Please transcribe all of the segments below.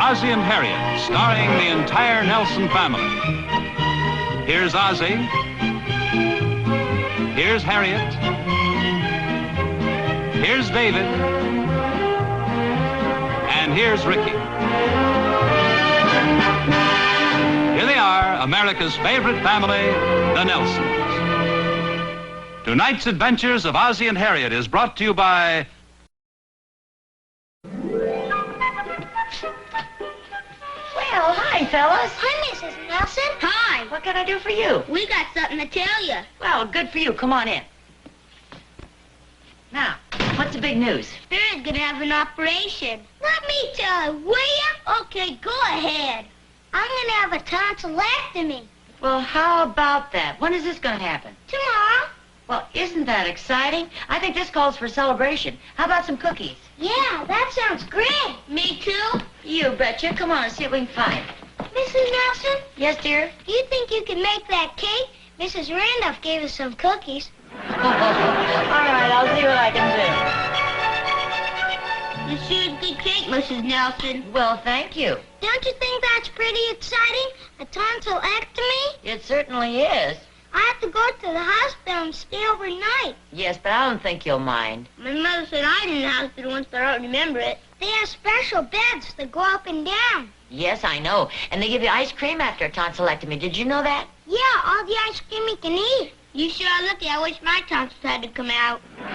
Ozzie and Harriet, starring the entire Nelson family. Here's Ozzie. Here's Harriet. Here's David. And here's Ricky. Here they are, America's favorite family, the Nelsons. Tonight's Adventures of Ozzie and Harriet is brought to you by... Well, hi, fellas. Hi, Mrs. Nelson. Hi. What can I do for you? We got something to tell you. Well, good for you. Come on in. Now, what's the big news? Byrne's gonna have an operation. Let me tell you, will ya? Okay, go ahead. I'm gonna have a tonsillectomy. Well, how about that? When is this going to happen? Tomorrow. Well, isn't that exciting? I think this calls for celebration. How about some cookies? Yeah, that sounds great. Me too? You betcha. Come on, see what we can find. Mrs. Nelson? Yes, dear? Do you think you can make that cake? Mrs. Randolph gave us some cookies. All right, I'll see what I can You sure a good cake, Mrs. Nelson. do. Well, thank you. Don't you think that's pretty exciting? A tonsillectomy? It certainly is. I have to go to the hospital and stay overnight. Yes, but I don't think you'll mind. My mother said I didn't have to once I don't remember it. They have special beds that go up and down. Yes, I know. And they give you ice cream after a tonsillectomy. Did you know that? Yeah, all the ice cream you can eat. You sure are lucky. I wish my tonsils had to come out. Did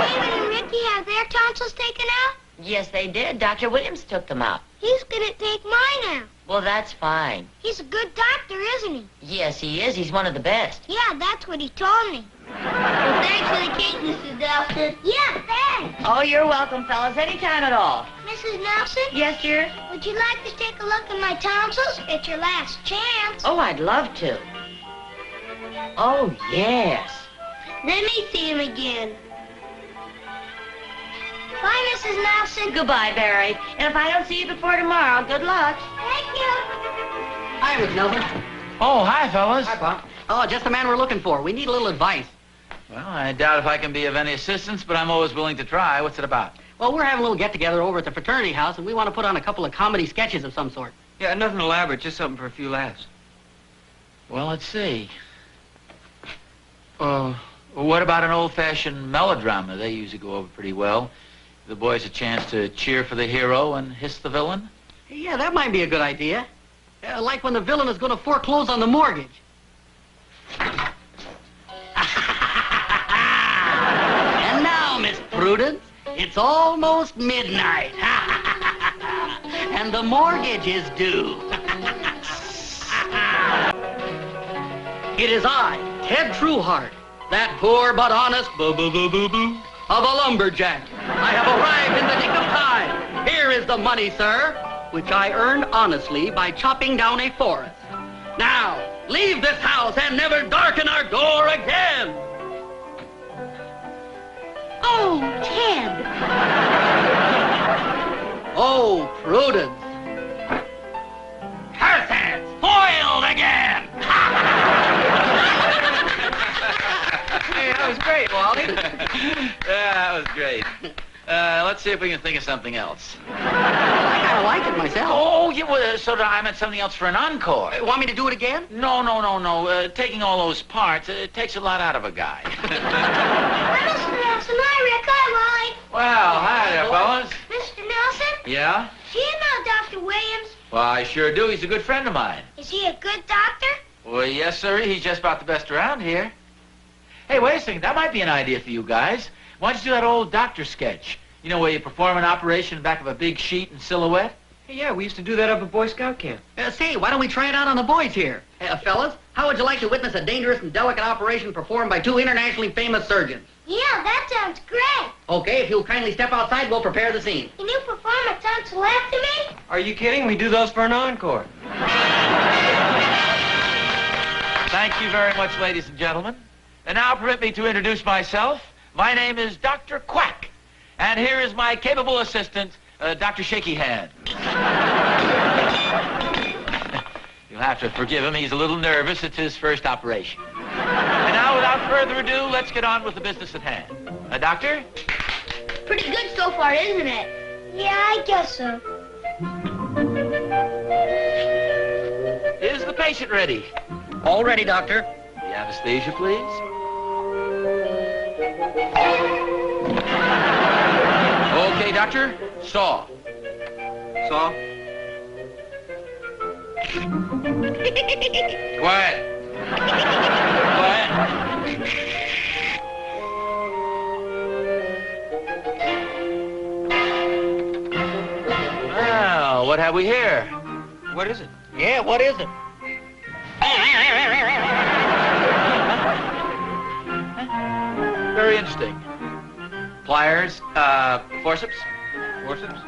David and Ricky have their tonsils taken out? Yes, they did. Dr. Williams took them out. He's gonna take mine out. Well, that's fine. He's a good doctor, isn't he? Yes, he is. He's one of the best. Yeah, that's what he told me. Well, thanks for the cake, Mrs. Nelson. Yeah, thanks. Oh, you're welcome, fellas. Anytime at all. Mrs. Nelson? Yes, dear? Would you like to take a look at my tonsils? It's your last chance. Oh, I'd love to. Oh, yes. Let me see him again. Bye, Mrs. Nelson. Goodbye, Barry. And if I don't see you before tomorrow, good luck. Thank you. Hi, Miss Nelson. Oh, hi, fellas. Hi, Pop. Oh, just the man we're looking for. We need a little advice. Well, I doubt if I can be of any assistance, but I'm always willing to try. What's it about? Well, we're having a little get-together over at the fraternity house, and we want to put on a couple of comedy sketches of some sort. Yeah, nothing elaborate, just something for a few laughs. Well, let's see. What about an old-fashioned melodrama? They usually go over pretty well. The boys a chance to cheer for the hero and hiss the villain. Yeah, that might be a good idea. Like when the villain is going to foreclose on the mortgage. And now, Miss Prudence, it's almost midnight. And the mortgage is due. It is I, Ted Trueheart, that poor but honest boo-boo-boo-boo-boo of a lumberjack. I have arrived in the nick of time. Here is the money, sir, which I earned honestly by chopping down a forest. Now, leave this house and never darken our door again. Oh, Ted. Oh, Prudence. Curse it! Foiled again! Hey, that was great, Wally. Yeah, that was great. Let's see if we can think of something else. I kind of like it myself. Oh, yeah, well, so I meant something else for an encore. Want me to do it again? No. Taking all those parts, it takes a lot out of a guy. Hi, Mr. Nelson. Hi, Rick. Hi, Wally. Well, hi there, fellas. Mr. Nelson? Yeah? Do you know Dr. Williams? Well, I sure do. He's a good friend of mine. Is he a good doctor? Well, yes, sir. He's just about the best around here. Hey, wait a second. That might be an idea for you guys. Why don't you do that old doctor sketch? You know, where you perform an operation in the back of a big sheet in silhouette? Hey, yeah, we used to do that up at Boy Scout camp. Say, why don't we try it out on the boys here? Fellas, how would you like to witness a dangerous and delicate operation performed by two internationally famous surgeons? Yeah, that sounds great. Okay, if you'll kindly step outside, we'll prepare the scene. Can you perform a tonsillectomy? Are you kidding? We do those for an encore. Thank you very much, ladies and gentlemen. And now permit me to introduce myself. My name is Dr. Quack. And here is my capable assistant, Dr. Shaky Hand. You'll have to forgive him. He's a little nervous. It's his first operation. And now, without further ado, let's get on with the business at hand. Doctor? Pretty good so far, isn't it? Yeah, I guess so. patient ready? All ready, Doctor. The anesthesia, please. Okay, Doctor. Saw. Saw? Quiet. Quiet. Well, what have we here? What is it? Yeah, what is it? Very interesting. Pliers, forceps. Forceps?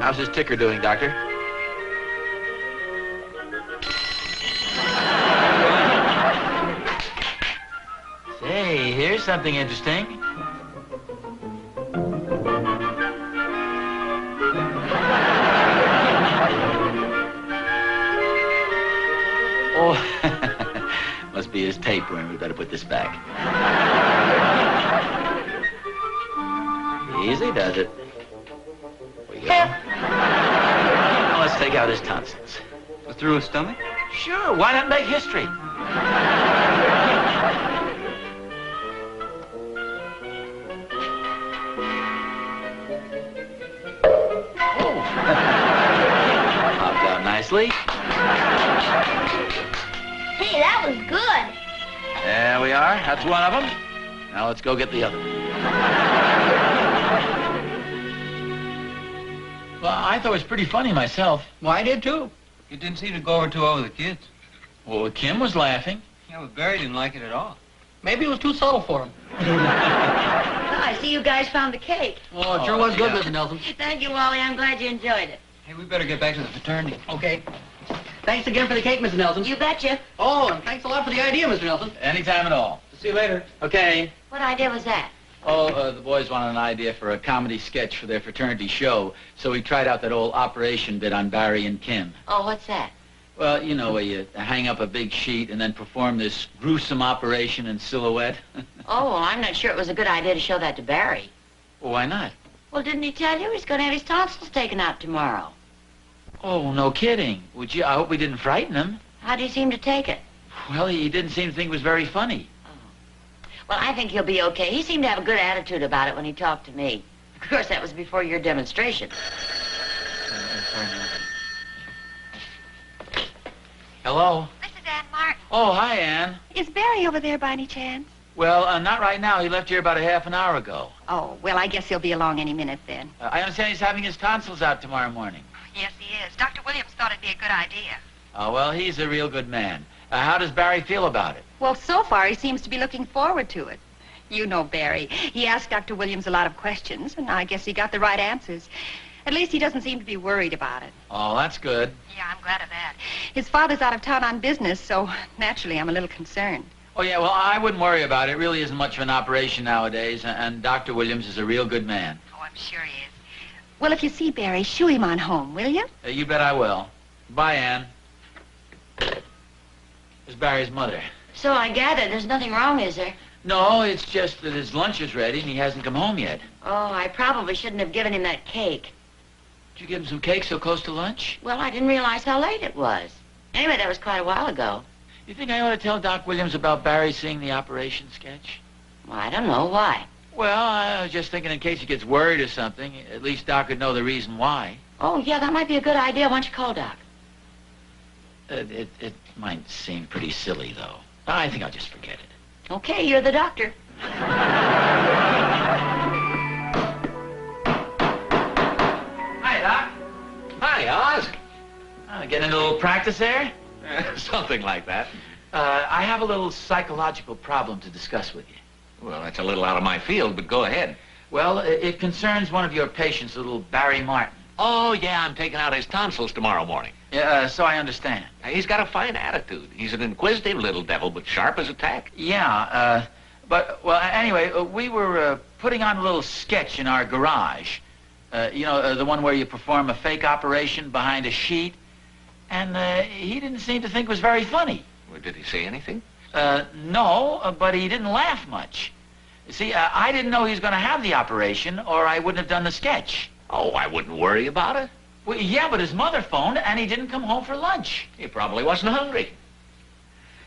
How's his ticker doing, Doctor? Say, here's something interesting. Oh, must be his tapeworm. We better put this back. Easy does it. There we go. Now let's take out his tonsils. Through his stomach? Sure, why not make history? Oh. Popped out nicely. Hey, that was good. There we are. That's one of them. Now let's go get the other one. Well, I thought it was pretty funny myself. Well, I did, too. It didn't seem to go over too well with the kids. Well, Kim was laughing. Yeah, but Barry didn't like it at all. Maybe it was too subtle for him. Well, I see you guys found the cake. Oh, it sure was good, yeah. Mrs. Nelson. Thank you, Wally. I'm glad you enjoyed it. Hey, we better get back to the fraternity. Okay. Thanks again for the cake, Mrs. Nelson. You betcha. Oh, and thanks a lot for the idea, Mr. Nelson. Anytime at all. See you later. Okay. What idea was that? Oh, the boys wanted an idea for a comedy sketch for their fraternity show, so we tried out that old operation bit on Barry and Kim. Oh, what's that? Well, you know, where you hang up a big sheet and then perform this gruesome operation in silhouette. Oh, well, I'm not sure it was a good idea to show that to Barry. Well, why not? Well, didn't he tell you he's going to have his tonsils taken out tomorrow? Oh, no kidding. Would you? I hope we didn't frighten him. How do you seem to take it? Well, he didn't seem to think it was very funny. Well, I think he'll be okay. He seemed to have a good attitude about it when he talked to me. Of course, that was before your demonstration. Hello? This is Aunt Martin. Oh, hi, Ann. Is Barry over there by any chance? Well, not right now. He left here about a half an hour ago. Oh, well, I guess he'll be along any minute then. I understand he's having his tonsils out tomorrow morning. Yes, he is. Dr. Williams thought it'd be a good idea. Oh, well, he's a real good man. How does Barry feel about it? Well, so far, he seems to be looking forward to it. You know Barry. He asked Dr. Williams a lot of questions, and I guess he got the right answers. At least he doesn't seem to be worried about it. Oh, that's good. Yeah, I'm glad of that. His father's out of town on business, so naturally I'm a little concerned. Oh, yeah, well, I wouldn't worry about it. It really isn't much of an operation nowadays, and Dr. Williams is a real good man. Oh, I'm sure he is. Well, if you see Barry, shoo him on home, will you? You bet I will. Bye, Ann. There's Barry's mother. So I gather there's nothing wrong, is there? No, it's just that his lunch is ready and he hasn't come home yet. Oh, I probably shouldn't have given him that cake. Did you give him some cake so close to lunch? Well, I didn't realize how late it was. Anyway, that was quite a while ago. You think I ought to tell Doc Williams about Barry seeing the operation sketch? Well, I don't know. Why? Well, I was just thinking in case he gets worried or something, at least Doc would know the reason why. Oh, yeah, that might be a good idea. Why don't you call Doc? It might seem pretty silly, though. I think I'll just forget it. Okay, you're the doctor. Hi, Doc. Hi, Oz. Getting a little practice there? Something like that. I have a little psychological problem to discuss with you. Well, that's a little out of my field, but go ahead. Well, it concerns one of your patients, little Barry Martin. Oh, yeah, I'm taking out his tonsils tomorrow morning. Yeah, so I understand. He's got a fine attitude. He's an inquisitive little devil, but sharp as a tack. Yeah, well, anyway, we were putting on a little sketch in our garage. You know, the one where you perform a fake operation behind a sheet. And he didn't seem to think it was very funny. Well, did he say anything? No, but he didn't laugh much. See, I didn't know he was going to have the operation, or I wouldn't have done the sketch. Oh, I wouldn't worry about it. Well, yeah, but his mother phoned, and he didn't come home for lunch. He probably wasn't hungry.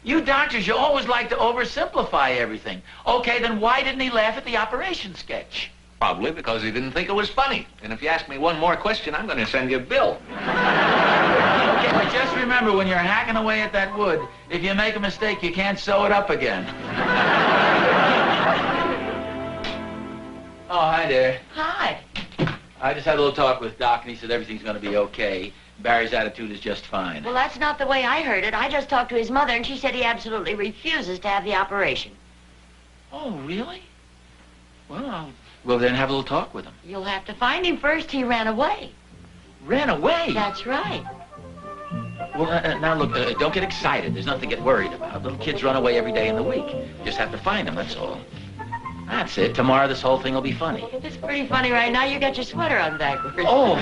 You doctors, you always like to oversimplify everything. Okay, then why didn't he laugh at the operation sketch? Probably because he didn't think it was funny. And if you ask me one more question, I'm going to send you a bill. Okay, but just remember, when you're hacking away at that wood, if you make a mistake, you can't sew it up again. Oh, hi there. Hi. I just had a little talk with Doc, and he said everything's going to be okay. Barry's attitude is just fine. Well, that's not the way I heard it. I just talked to his mother, and she said he absolutely refuses to have the operation. Oh, really? Well, I'll go there and have a little talk with him. You'll have to find him first. He ran away. Ran away? That's right. Well, now look, don't get excited. There's nothing to get worried about. Little kids run away every day in the week. You just have to find them, that's all. That's it. Tomorrow this whole thing will be funny. It's pretty funny right now. You got your sweater on backwards. Oh.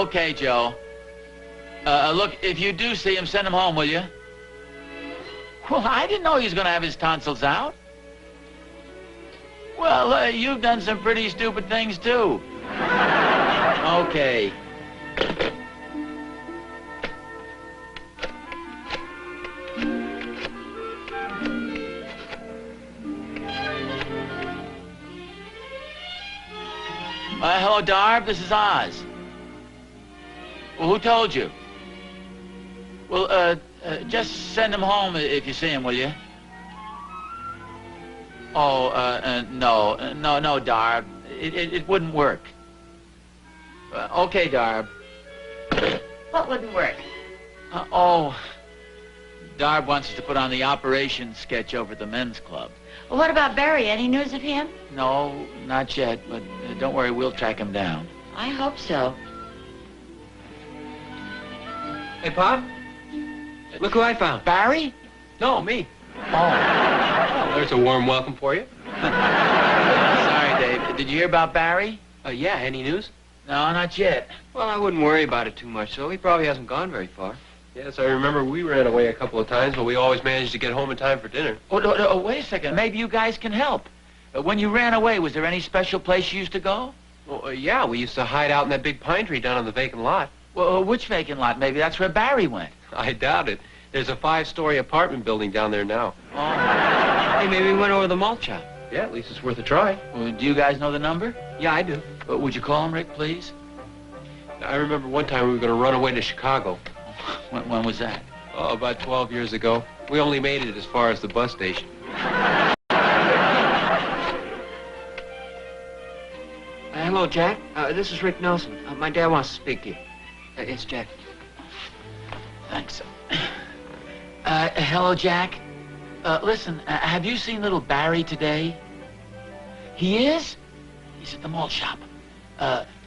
Okay, Joe. Look, if you do see him, send him home, will you? Well, I didn't know he was going to have his tonsils out. Well, you've done some pretty stupid things, too. Okay. Hello, Darb. This is Oz. Well, who told you? Well, just send him home if you see him, will you? Oh, no, Darb. It wouldn't work. Okay, Darb. What wouldn't work? Darb wants us to put on the operation sketch over at the men's club. Well, what about Barry? Any news of him? No, not yet, but don't worry, we'll track him down. I hope so. Hey, Pop. Look who I found. Barry? No, me. Oh. Well, there's a warm welcome for you. Sorry, Dave. Did you hear about Barry? Yeah, any news? No, not yet. Well, I wouldn't worry about it too much, though. He probably hasn't gone very far. Yes, I remember we ran away a couple of times, but we always managed to get home in time for dinner. Oh, wait a second. Maybe you guys can help. When you ran away, was there any special place you used to go? Well, yeah, we used to hide out in that big pine tree down on the vacant lot. Well, which vacant lot? Maybe that's where Barry went. I doubt it. There's a 5-story apartment building down there now. Oh. Hey, maybe we went over to the malt shop. Yeah, at least it's worth a try. Well, do you guys know the number? Yeah, I do. Would you call him, Rick, please? I remember one time we were going to run away to Chicago. When was that? Oh, about 12 years ago. We only made it as far as the bus station. Hello, Jack. This is Rick Nelson. My dad wants to speak to you. It's Jack. Thanks. Hello, Jack. Listen, have you seen little Barry today? He is? He's at the malt shop.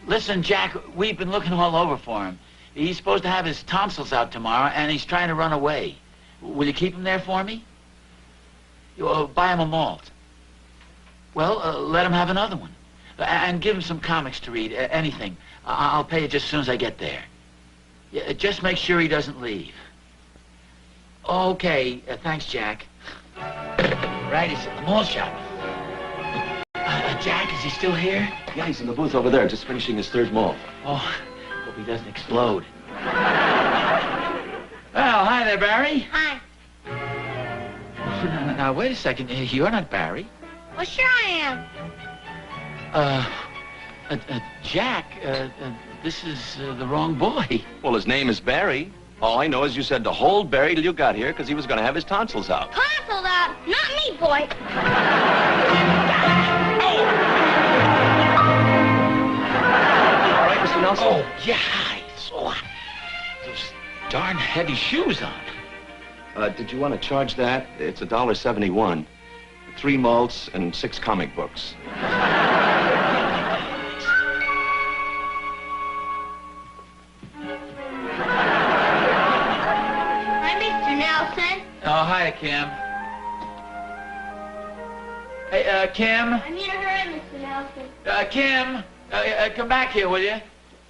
Listen, Jack, we've been looking all over for him. He's supposed to have his tonsils out tomorrow, and he's trying to run away. Will you keep him there for me? Buy him a malt. Well, let him have another one. And give him some comics to read, anything. I'll pay you just as soon as I get there. Yeah, just make sure he doesn't leave. Okay, thanks, Jack. Right, he's at the mall shop. Jack, is he still here? Yeah, he's in the booth over there, just finishing his third malt. Oh, hope he doesn't explode. Well, hi there, Barry. Hi. Now, wait a second. You're not Barry. Well, sure I am. Jack, this is the wrong boy. Well, his name is Barry. All I know is you said to hold Barry till you got here because he was going to have his tonsils out. Tonsils out. Not me, boy. All right, Mr. Nelson? Oh, yeah, hi. So, those darn heavy shoes on. Did you want to charge that? It's $1.71. 3 malts and 6 comic books. Hi, Mr. Nelson. Oh, hi, Kim. Hey, Kim? I'm in a hurry, Mr. Nelson. Kim, come back here, will you?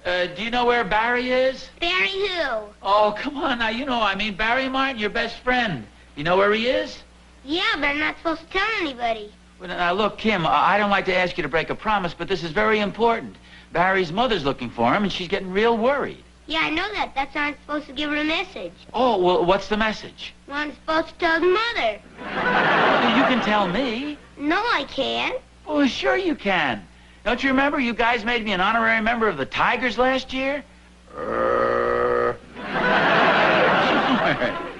Do you know where Barry is? Barry who? Oh, come on now. You know I mean. Barry Martin, your best friend. You know where he is? Yeah, but I'm not supposed to tell anybody. Well, now, look, Kim, I don't like to ask you to break a promise, but this is very important. Barry's mother's looking for him, and she's getting real worried. Yeah, I know that. That's why I'm supposed to give her a message. Oh, well, what's the message? Well, I'm supposed to tell the mother. Well, you can tell me. No, I can't. Well, sure you can. Don't you remember you guys made me an honorary member of the Tigers last year? Sure.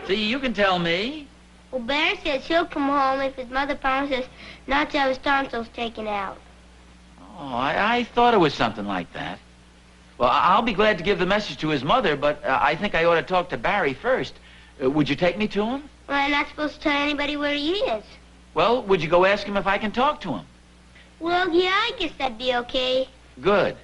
See, you can tell me. Well, Baer says he'll come home if his mother promises not to have his tonsils taken out. Oh, I thought it was something like that. Well, I'll be glad to give the message to his mother, but I think I ought to talk to Barry first. Would you take me to him? Well, I'm not supposed to tell anybody where he is. Well, would you go ask him if I can talk to him? Well, yeah, I guess that'd be okay. Good.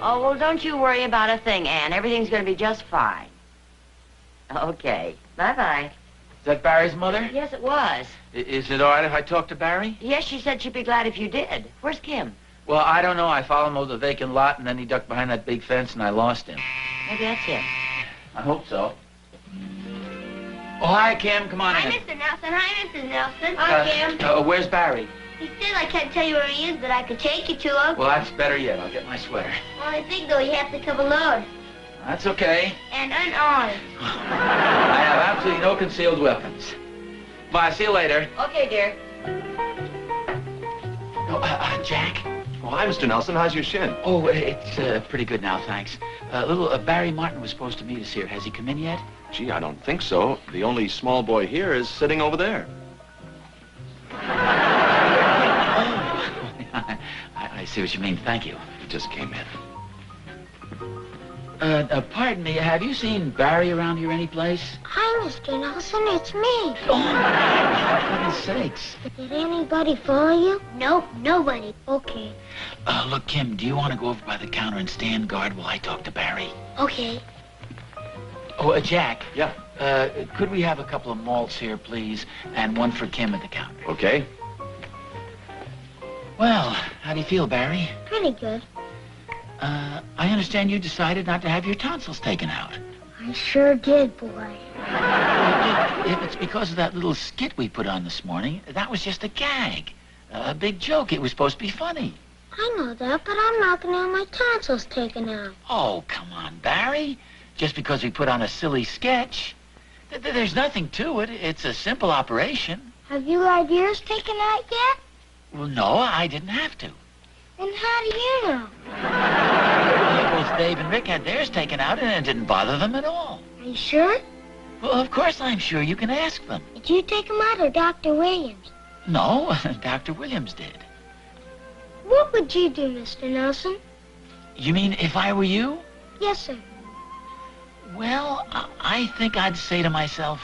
Oh, well, don't you worry about a thing, Ann. Everything's going to be just fine. Okay. Bye-bye. Is that Barry's mother? Yes, it was. Is it all right if I talk to Barry? Yes, she said she'd be glad if you did. Where's Kim? Well, I don't know. I followed him over the vacant lot, and then he ducked behind that big fence, and I lost him. Maybe that's him. I hope so. Oh, hi, Kim. Come on Hi, in. Mr. Nelson. Hi, Mrs. Nelson. Hi, Kim. Where's Barry? He said I can't tell you where he is, but I could take you to him. Well, that's better yet. I'll get my sweater. Well, I think, though, you have to come alone. That's okay. And unarmed. I have absolutely no concealed weapons. Bye. See you later. Okay, dear. Oh, Jack? Oh, hi, Mr. Nelson. How's your shin? Oh, it's pretty good now, thanks. Little Barry Martin was supposed to meet us here. Has he come in yet? Gee, I don't think so. The only small boy here is sitting over there. I see what you mean. Thank you. He just came in. Pardon me, have you seen Barry around here anyplace? Hi, Mr. Nelson. It's me. Oh, for goodness sakes. Did anybody follow you? Nope, nobody. Okay. Look, Kim, do you want to go over by the counter and stand guard while I talk to Barry? Okay. Oh, Jack. Yeah. Could we have a couple of malts here, please, and one for Kim at the counter? Okay. Well, how do you feel, Barry? Pretty good. I understand you decided not to have your tonsils taken out. I sure did, boy. Well, if it's because of that little skit we put on this morning, that was just a gag. A big joke. It was supposed to be funny. I know that, but I'm not going to have my tonsils taken out. Oh, come on, Barry. Just because we put on a silly sketch. There's nothing to it. It's a simple operation. Have you had yours taken out yet? Well, no, I didn't have to. Then how do you know? Both Dave and Rick had theirs taken out, and it didn't bother them at all. Are you sure? Well, of course I'm sure. You can ask them. Did you take them out or Dr. Williams? No, Dr. Williams did. What would you do, Mr. Nelson? You mean if I were you? Yes, sir. Well, I think I'd say to myself,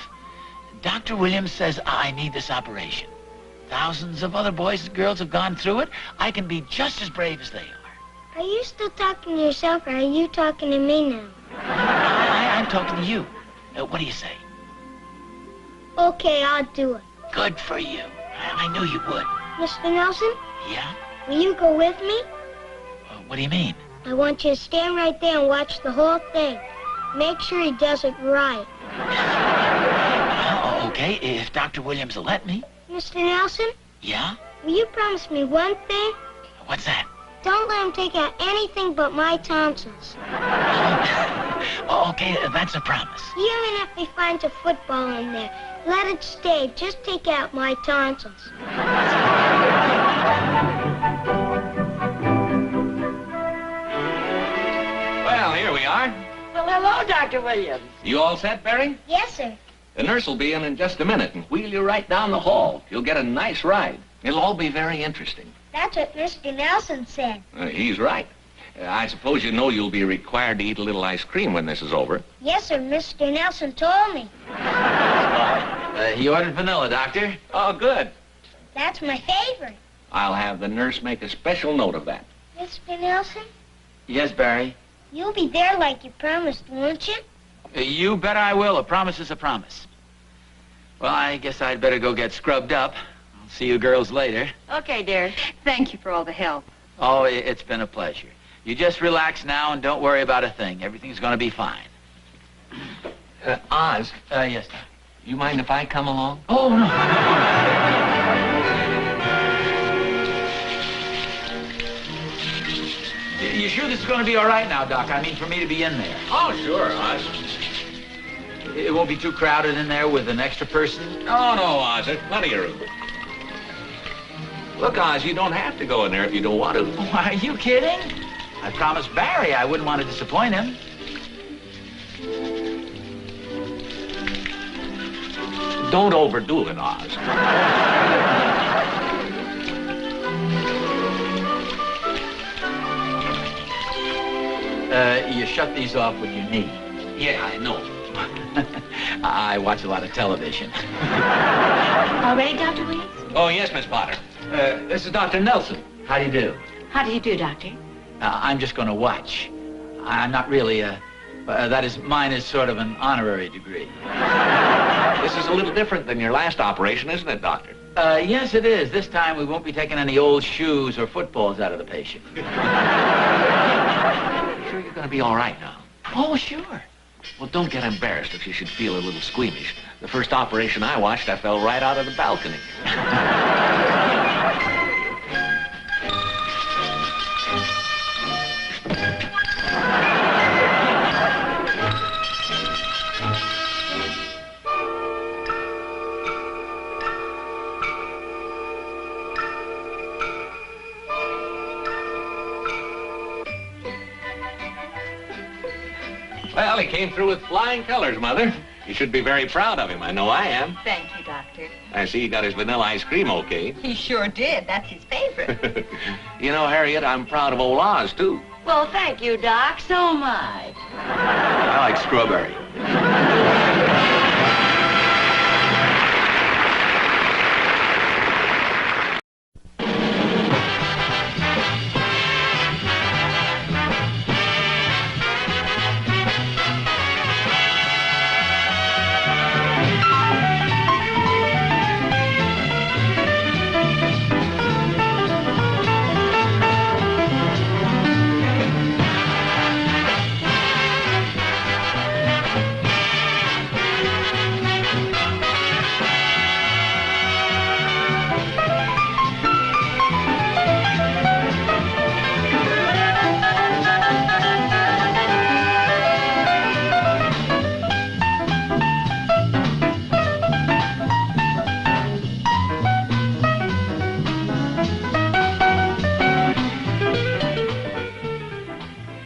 Dr. Williams says I need this operation. Thousands of other boys and girls have gone through it. I can be just as brave as they are. Are you still talking to yourself, or are you talking to me now? I'm talking to you. What do you say? Okay, I'll do it. Good for you. I knew you would. Mr. Nelson, Yeah? will you go with me? What do you mean? I want you to stand right there and watch the whole thing. Make sure he does it right. Okay, if Dr. Williams will let me. Mr. Nelson, Yeah? will you promise me one thing? What's that? Don't let him take out anything but my tonsils. Okay, that's a promise. Even if he finds a football in there, let it stay. Just take out my tonsils. Well, here we are. Well, hello, Dr. Williams. You all set, Barry? Yes, sir. The nurse will be in just a minute and wheel you right down the hall. You'll get a nice ride. It'll all be very interesting. That's what Mr. Nelson said. He's right. I suppose you know you'll be required to eat a little ice cream when this is over. Yes, sir. Mr. Nelson told me. He ordered vanilla, Doctor. Oh, good. That's my favorite. I'll have the nurse make a special note of that. Mr. Nelson, Yes, Barry. you'll be there like you promised, won't you? You bet I will. A promise is a promise. Well, I guess I'd better go get scrubbed up. I'll see you girls later. Okay, dear. Thank you for all the help. Oh, it's been a pleasure. You just relax now and don't worry about a thing. Everything's going to be fine. Oz, Yes, Doctor. you mind if I come along? Oh, no. You sure this is going to be all right now, Doc? I mean, for me to be in there. Oh, sure, Oz. It won't be too crowded in there with an extra person? Oh, no, Oz. There's plenty of room. Look, Oz, you don't have to go in there if you don't want to. Why, are you kidding? I promised Barry I wouldn't want to disappoint him. Don't overdo it, Oz. You shut these off with your knee. Yeah, I know. I watch a lot of television. All ready, Dr. Williams? Oh, yes, Miss Potter. This is Dr. Nelson. How do you do? How do you do, Doctor? I'm just going to watch. I'm not really, that is, mine is sort of an honorary degree. This is a little different than your last operation, isn't it, Doctor? Yes, it is. This time we won't be taking any old shoes or footballs out of the patient. Sure you're going to be all right now? Oh, sure. Well, don't get embarrassed if you should feel a little squeamish. The first operation I watched, I fell right out of the balcony. Well, he came through with flying colors, Mother. You should be very proud of him. I know I am. Thank you, Doctor. I see he got his vanilla ice cream okay. He sure did. That's his favorite. You know, Harriet, I'm proud of old Oz, too. Well, thank you, Doc, so much. I like strawberry.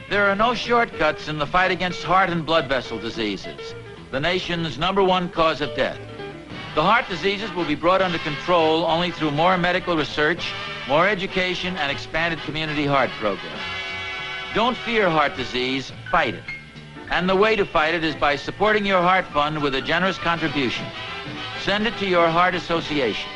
There are no shortcuts in the fight against heart and blood vessel diseases, the nation's #1 cause of death. The heart diseases will be brought under control only through more medical research, more education, and expanded community heart programs. Don't fear heart disease, fight it. And the way to fight it is by supporting your heart fund with a generous contribution. Send it to your heart association.